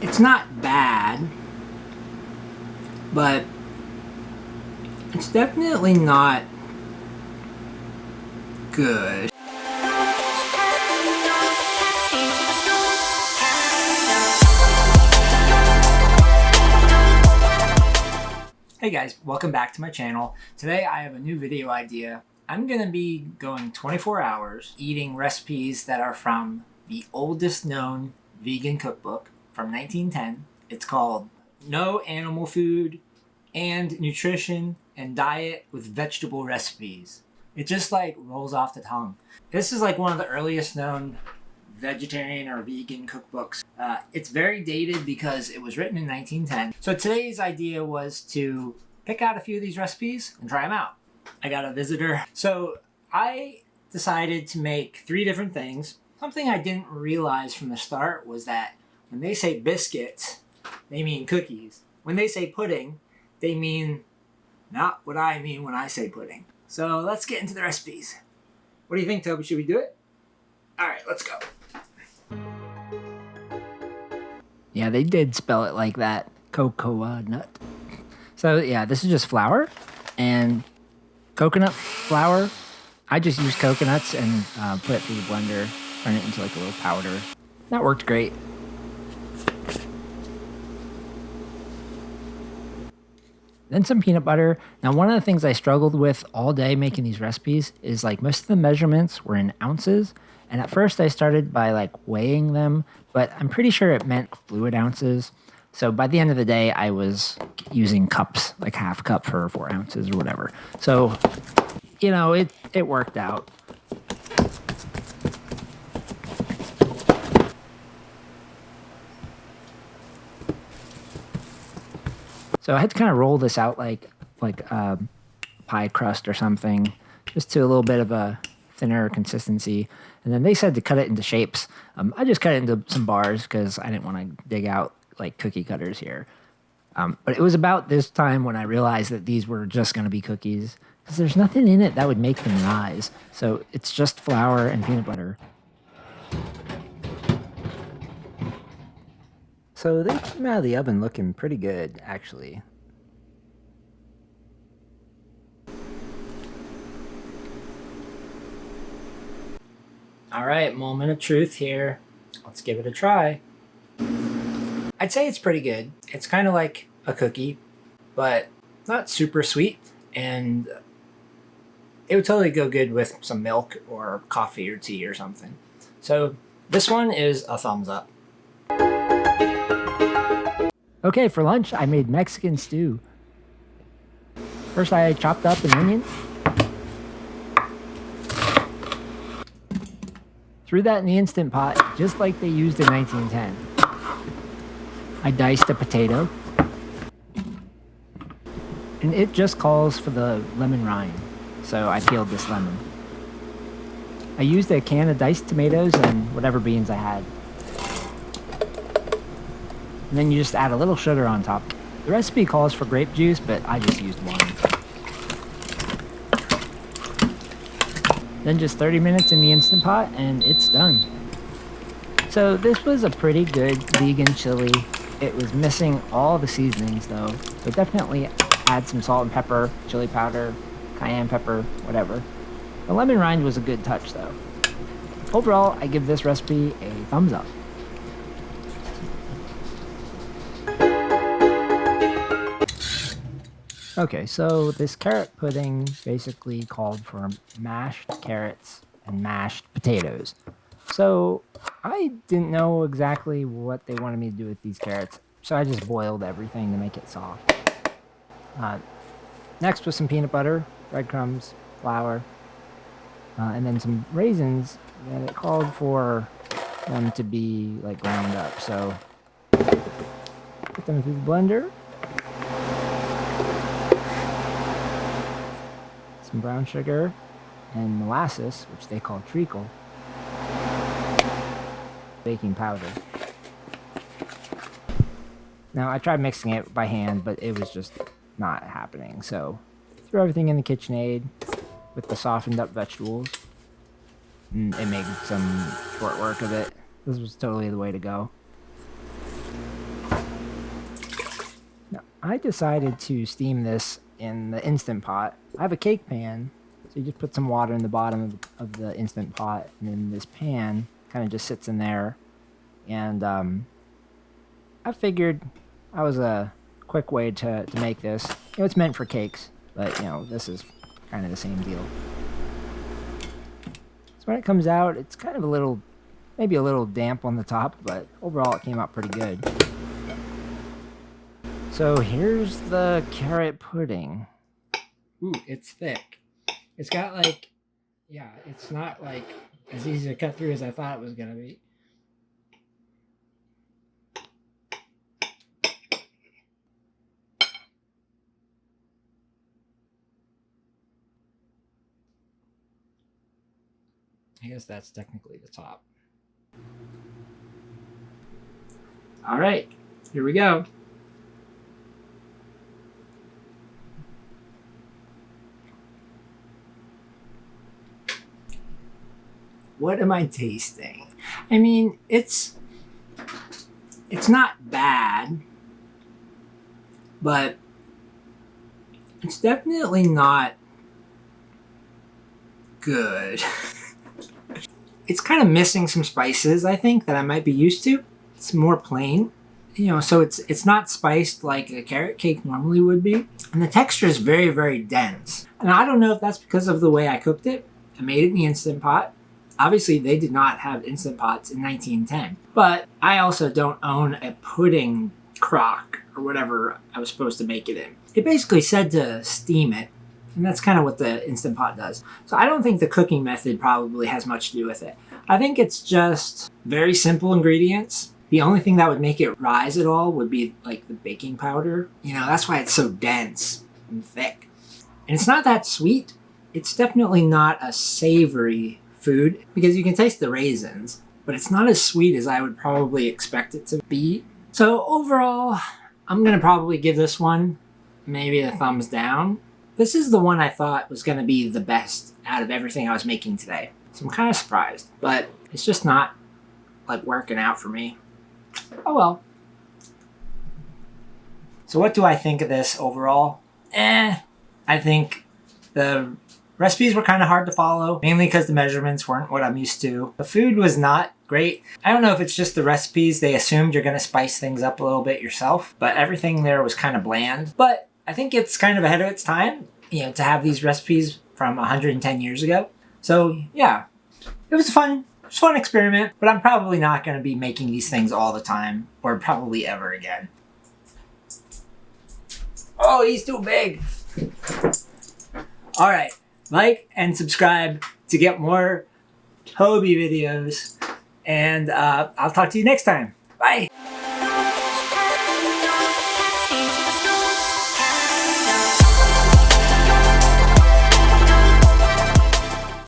It's not bad, but it's definitely not good. Hey guys, welcome back to my channel. Today I have a new video idea. I'm gonna be going 24 hours eating recipes that are from the oldest known vegan cookbook from 1910. It's called No Animal Food and Nutrition and Diet with Vegetable Recipes. It just like rolls off the tongue. This is like one of the earliest known vegetarian or vegan cookbooks. It's very dated because it was written in 1910. So today's idea was to pick out a few of these recipes and try them out. I got a visitor. So I decided to make 3 different things. Something I didn't realize from the start was that when they say biscuits, they mean cookies. When they say pudding, they mean not what I mean when I say pudding. So let's get into the recipes. What do you think, Toby? Should we do it? All right, let's go. Yeah, they did spell it like that. Cocoanut. So yeah, this is just flour and coconut flour. I just used coconuts and put it through the blender, turn it into like a little powder. That worked great. Then some peanut butter. Now, one of the things I struggled with all day making these recipes is like most of the measurements were in ounces. And at first I started by like weighing them, but I'm pretty sure it meant fluid ounces. So by the end of the day, I was using cups, like half cup for 4 ounces or whatever. So, you know, it worked out. So I had to kind of roll this out like pie crust or something, just to a little bit of a thinner consistency. And then they said to cut it into shapes. I just cut it into some bars because I didn't want to dig out like cookie cutters here. But it was about this time when I realized that these were just going to be cookies because there's nothing in it that would make them rise. So it's just flour and peanut butter. So they came out of the oven looking pretty good, actually. All right, moment of truth here. Let's give it a try. I'd say it's pretty good. It's kind of like a cookie, but not super sweet. And it would totally go good with some milk or coffee or tea or something. So this one is a thumbs up. Okay, for lunch, I made Mexican stew. First, I chopped up an onion. Threw that in the Instant Pot, just like they used in 1910. I diced a potato. And it just calls for the lemon rind, so I peeled this lemon. I used a can of diced tomatoes and whatever beans I had. And then you just add a little sugar on top. The recipe calls for grape juice, but I just used wine. Then just 30 minutes in the Instant Pot, and it's done. So this was a pretty good vegan chili. It was missing all the seasonings though, so definitely add some salt and pepper, chili powder, cayenne pepper, whatever. The lemon rind was a good touch though. Overall, I give this recipe a thumbs up. Okay, so this carrot pudding basically called for mashed carrots and mashed potatoes. So I didn't know exactly what they wanted me to do with these carrots, so I just boiled everything to make it soft. Next was some peanut butter, breadcrumbs, flour, and then some raisins, and it called for them to be like ground up. So put them through the blender. Some brown sugar and molasses, which they call treacle, baking powder. Now I tried mixing it by hand, but it was just not happening. So threw everything in the KitchenAid with the softened up vegetables. And it made some short work of it. This was totally the way to go. I decided to steam this in the Instant Pot. I have a cake pan, so you just put some water in the bottom of the Instant Pot, and then this pan kind of just sits in there. And I figured that was a quick way to make this. You know, it's meant for cakes, but you know, this is kind of the same deal. So when it comes out, it's kind of a little, maybe a little damp on the top, but overall it came out pretty good. So here's the carrot pudding. Ooh, it's thick. It's got like, yeah, it's not like as easy to cut through as I thought it was gonna be. I guess that's technically the top. All right, here we go. What am I tasting? I mean, it's not bad, but it's definitely not good. It's kind of missing some spices, I think, that I might be used to. It's more plain, you know, so it's not spiced like a carrot cake normally would be. And the texture is very, very dense. And I don't know if that's because of the way I cooked it. I made it in the Instant Pot. Obviously, they did not have Instant Pots in 1910. But I also don't own a pudding crock or whatever I was supposed to make it in. It basically said to steam it. And that's kind of what the Instant Pot does. So I don't think the cooking method probably has much to do with it. I think it's just very simple ingredients. The only thing that would make it rise at all would be like the baking powder. You know, that's why it's so dense and thick. And it's not that sweet. It's definitely not a savory food because you can taste the raisins, but it's not as sweet as I would probably expect it to be. So overall, I'm gonna probably give this one maybe a thumbs down. This is the one I thought was going to be the best out of everything I was making today. So I'm kind of surprised, but it's just not like working out for me. Oh well. So what do I think of this overall? I think the recipes were kind of hard to follow, mainly because the measurements weren't what I'm used to. The food was not great. I don't know if it's just the recipes. They assumed you're going to spice things up a little bit yourself, but everything there was kind of bland. But I think it's kind of ahead of its time, you know, to have these recipes from 110 years ago. So yeah, it was a fun experiment, but I'm probably not going to be making these things all the time or probably ever again. Oh, he's too big. All right, like and subscribe to get more Hobie videos, and I'll talk to you next time. Bye.